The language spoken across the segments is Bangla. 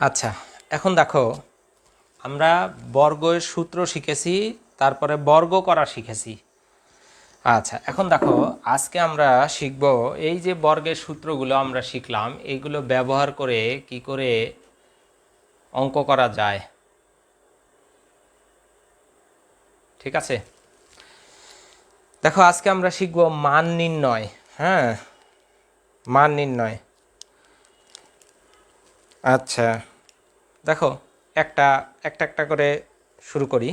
আচ্ছা, এখন দেখো আমরা বর্গের সূত্র শিখেছি, তারপরে বর্গ করা শিখেছি। আচ্ছা, এখন দেখো আজকে আমরা শিখব এই যে বর্গের সূত্রগুলো আমরা শিখলাম, এইগুলো ব্যবহার করে কি করে অঙ্ক করা যায়। ঠিক আছে, দেখো আজকে আমরা শিখব মান নির্ণয়। হ্যাঁ, মান নির্ণয়। আচ্ছা, দেখো একটা একটা একটা করে শুরু করি।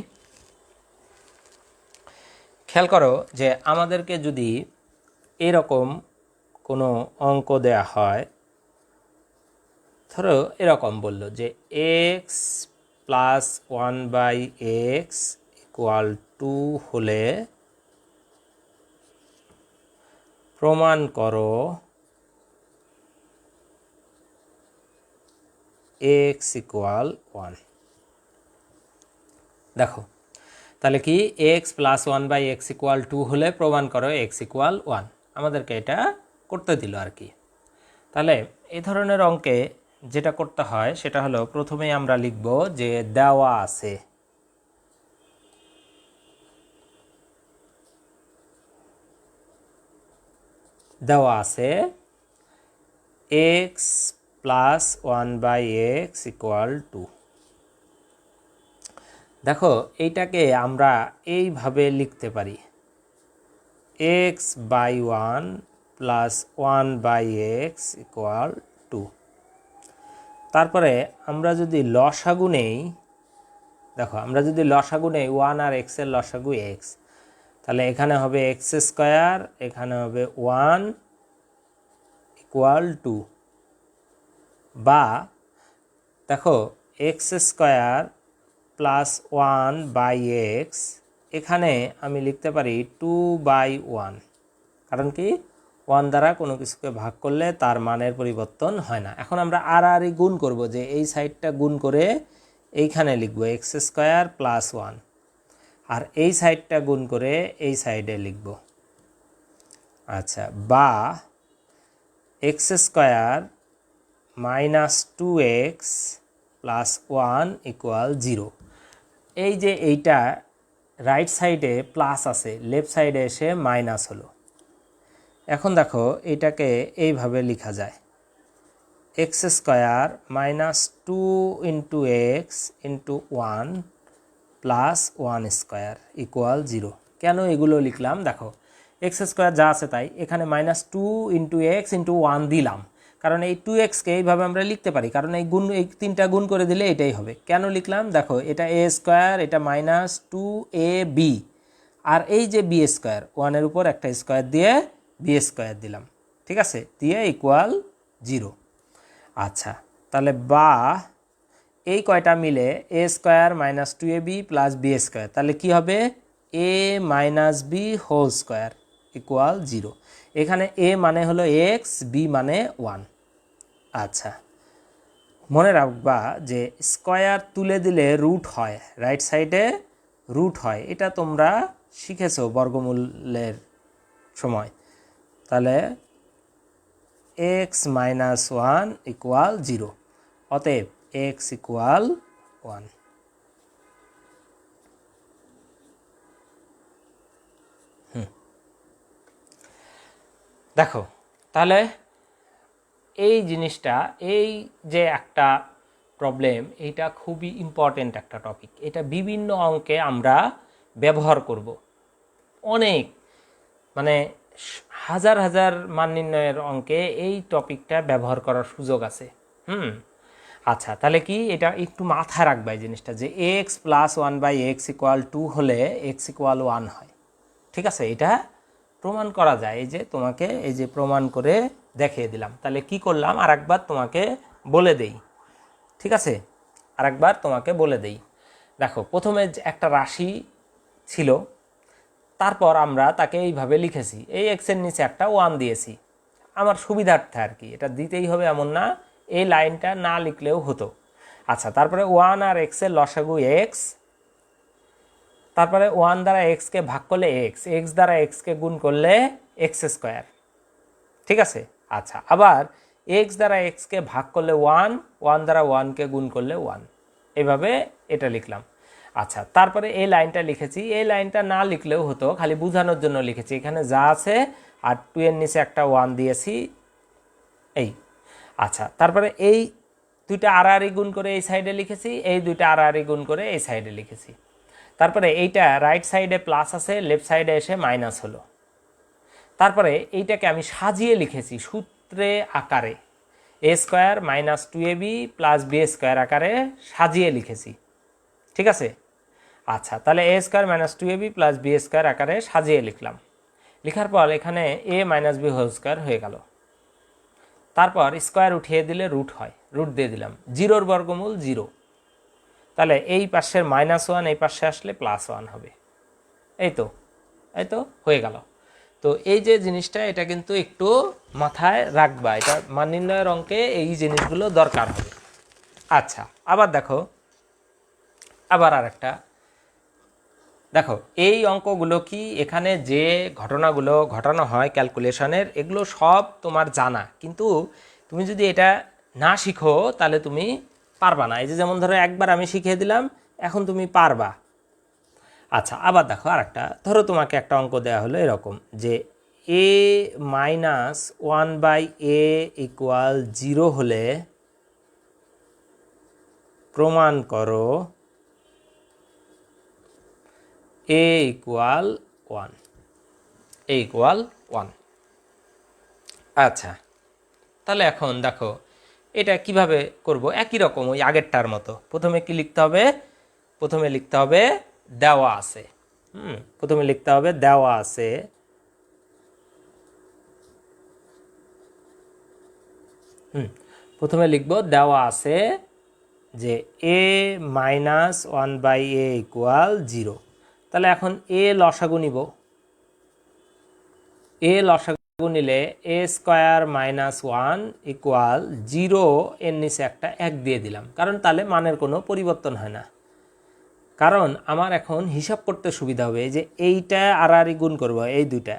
খেয়াল করো যে আমাদেরকে যদি এরকম কোনো অঙ্ক দেয়া হয়, ধরো এরকম বলল যে এক্স প্লাস 1/x ইকুয়াল 2 হলে প্রমাণ করো x ইকুয়াল 1। দেখো তাহলে কি এক্স প্লাস 1/x ইকুয়াল 2 হলে প্রমাণ করো x ইকুয়াল 1, আমাদেরকে এটা করতে দিল আর কি। তাহলে এই ধরনের অঙ্কে যেটা করতে হয় সেটা হলো প্রথমেই আমরা লিখব যে দেওয়া আছে, দেওয়া আছে এক্স প্লাস 1/x ইকুয়াল 2। দেখো এইটাকে আমরা এইভাবে লিখতে পারি x by 1 plus 1/x equal 2। তারপরে আমরা যদি লসাগু নেই, দেখো আমরা যদি লসাগু নেই 1 আর x এর লসাগু x, তাহলে এখানে হবে এক্স স্কোয়ার, এখানে হবে 1 ইকুয়াল 2। বা দেখো এক্স স্কোয়ার প্লাস 1/x, এখানে আমি লিখতে পারি 2/1, কারণ কি 1 দ্বারা কোনো কিছুকে ভাগ করলে তার মানের পরিবর্তন হয় না। এখন আমরা আর গুণ করব, যে এই সাইডটা গুণ করে এইখানে লিখব এক্স স্কোয়ার প্লাস 1, আর এই সাইডটা গুণ করে এই সাইডে লিখব। আচ্ছা, বা x square minus 2x plus 1 equal 0। এই যে এইটা রাইট সাইডে প্লাস আছে, লেফট সাইডে এসে মাইনাস হলো। এখন দেখো এইটাকে এইভাবে লেখা যায় x square minus 2 into x into 1 plus 1 square equal 0। কেন এগুলো লিখলাম দেখো, এক্স স্কোয়ার যা আছে তাই, এখানে মাইনাস 2 ইন্টু এক্স ইন্টু 1 দিলাম, কারণ এই 2xকে এইভাবে আমরা লিখতে পারি, কারণ এই গুণ, এই তিনটা গুণ করে দিলে এটাই হবে। কেন লিখলাম দেখো, এটা এ স্কোয়ার, এটা মাইনাস 2ab, আর এই যে বি স্কোয়ার, 1-এর উপর একটা স্কোয়ার দিয়ে বি স্কোয়ার দিলাম, ঠিক আছে, দিয়ে ইকুয়াল 0। আচ্ছা, তাহলে বা এই কয়টা মিলে A square minus 2ab plus B square, তাহলে কি হবে A minus B whole square equal 0। এখানে এ মানে হলো এক্স, বি মানে 1। আচ্ছা, মনে রাখবা যে স্কোয়ার তুলে দিলে রুট হয়, রাইট সাইডে রুট হয়, এটা তোমরা শিখেছো বর্গমূলের সময়। তাহলে এক্স মাইনাস 1 ইকুয়াল 0, অতএব এক্স ইকুয়াল 1। দেখো তাহলে এই জিনিসটা, এই যে একটা প্রবলেম, এইটা খুবই ইম্পর্টেন্ট একটা টপিক। এটা বিভিন্ন অঙ্কে আমরা ব্যবহার করব, অনেক মানে হাজার হাজার মান নির্ণয়ের অঙ্কে এই টপিকটা ব্যবহার করার সুযোগ আছে। আচ্ছা, তাহলে কি এটা একটু মাথায় রাখবা এই জিনিসটা, যে এক্স প্লাস 1/x ইকুয়াল 2 হলে এক্স ইকুয়াল 1 হয়। ঠিক আছে, এটা প্রমাণ করা যায়। এই যে তোমাকে এই যে প্রমাণ করে দেখিয়ে দিলাম। তাহলে কি করলাম আরেকবার তোমাকে বলে দেই, ঠিক আছে, আরেকবার তোমাকে বলে দেই। দেখো প্রথমে একটা রাশি ছিল, তারপর আমরা তাকে এইভাবে লিখেছি, এই এক্সের নিচে একটা 1 দিয়েছি আমার সুবিধার্থে আর কি, এটা দিতেই হবে এমন না, এই লাইনটা না লিখলেও হতো। আচ্ছা, তারপরে 1 আর এক্সের লসাগু এক্স, তারপরে 1 দ্বারা এক্সকে ভাগ করলে এক্স, এক্স দ্বারা এক্সকে গুণ করলে এক্স স্কোয়ার, ঠিক আছে। আচ্ছা, আবার এক্স দ্বারা এক্সকে ভাগ করলে 1, 1 দ্বারা 1কে গুণ করলে 1, এভাবে এটা লিখলাম। আচ্ছা, তারপরে এই লাইনটা লিখেছি, এই লাইনটা না লিখলেও হতো, খালি বোঝানোর জন্য লিখেছি। এখানে যা আছে আর 2 এর নিচে একটা 1 দিয়েছি, এই। আচ্ছা, তারপরে এই দুইটা আড়াআড়ি গুণ করে এই সাইডে লিখেছি, এই দুইটা আড়াআড়ি গুণ করে এই সাইডে লিখেছি। তারপরে এইটা রাইট সাইডে প্লাস আছে, লেফট সাইডে এসে মাইনাস হলো। তারপরে এইটাকে আমি সাজিয়ে লিখেছি সূত্রে আকারে, A square minus 2ab plus B square আকারে সাজিয়ে লিখেছি, ঠিক আছে। আচ্ছা, তাহলে A square minus 2ab plus B square আকারে সাজিয়ে লিখলাম। লেখার পর এখানে A minus B whole square হয়ে গেল। তারপর স্কোয়ার উঠিয়ে দিলে রুট হয়, রুট দিয়ে দিলাম। 0 বর্গমূল 0, তাহলে এই পাশের -1 এই পাশে আসলে +1 হবে। এই তো হয়ে গেল। তো এই যে জিনিসটা, এটা কিন্তু একটু মাথায় রাখবা, এটা মান নির্ণয়ের অঙ্কে এই জিনিসগুলো দরকার হবে। আচ্ছা, আবার দেখো, আবার আরেকটা দেখো, এই অঙ্কগুলো কি এখানে যে ঘটনাগুলো ঘটানো হয় ক্যালকুলেশনের, এগুলো সব তোমার জানা, কিন্তু তুমি যদি এটা না শিখো তাহলে তুমি পারবা না। এই যে যেমন ধরো একবার আমি শিখিয়ে দিলাম, এখন তুমি পারবা। আচ্ছা, আবার দেখো আরেকটা, ধরো তোমাকে একটা অঙ্ক দেওয়া হলো এরকম যে a মাইনাস 1/a ইকুয়াল 0 হলে প্রমাণ করো a ইকুয়াল 1, a ইকুয়াল 1। আচ্ছা, তাহলে এখন দেখো এটা কিভাবে করব, একই রকম ওই আগেরটার মতো। প্রথমে কি লিখতে হবে, প্রথমে লিখতে হবে দেওয়া আছে, প্রথমে লিখতে হবে দেওয়া আছে, প্রথমে লিখব দেওয়া আছে যে a মাইনাস 1/a ইকুয়াল 0। তাহলে এখন a লসাগু নিব, a লসাগু নিলে a স্কোয়ার মাইনাস 1 ইকুয়াল 0, এর নিচে একটা 1 দিয়ে দিলাম, কারণ তাহলে মানের কোনো পরিবর্তন হয় না। কারণ আমার এখন হিসাব করতে সুবিধা হবে, এই যে এইটা আড়াআড়ি গুণ করব এই দুইটা,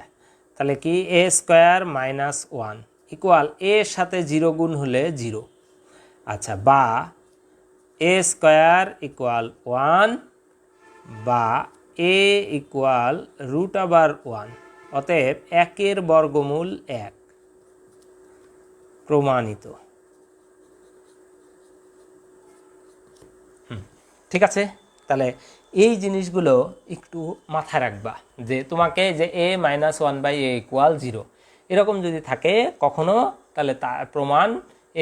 তাহলে কি a square minus 1 equal a এর সাথে 0 গুণ হলে 0। আচ্ছা, বা a স্কোয়ার ইকুয়াল 1 বা a ইকুয়াল √1, অতএব 1 বর্গমূল 1 প্রমাণিত। ঠিক আছে, তাহলে এই জিনিসগুলো একটু মাথায় রাখবা, যে তোমাকে যে a মাইনাস 1/a ইকুয়াল 0 এরকম যদি থাকে কখনো, তাহলে তার প্রমাণ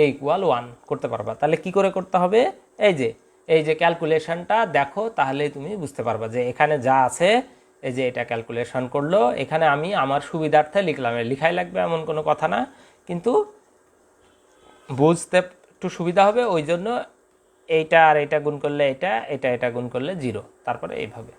a ইকুয়াল 1 করতে পারবা। তাহলে কি করে করতে হবে, এই যে ক্যালকুলেশনটা দেখো, তাহলে তুমি বুঝতে পারবা যে এখানে যা আছে, এই যে এটা ক্যালকুলেশন করলো, এখানে আমি আমার সুবিধার্থে লিখলাম, লিখাই লাগবে এমন কোনো কথা না, কিন্তু বুঝতে একটু সুবিধা হবে, ওই জন্য এইটা আর এটা গুণ করলে এটা, এটা গুণ করলে 0, তারপরে এইভাবে।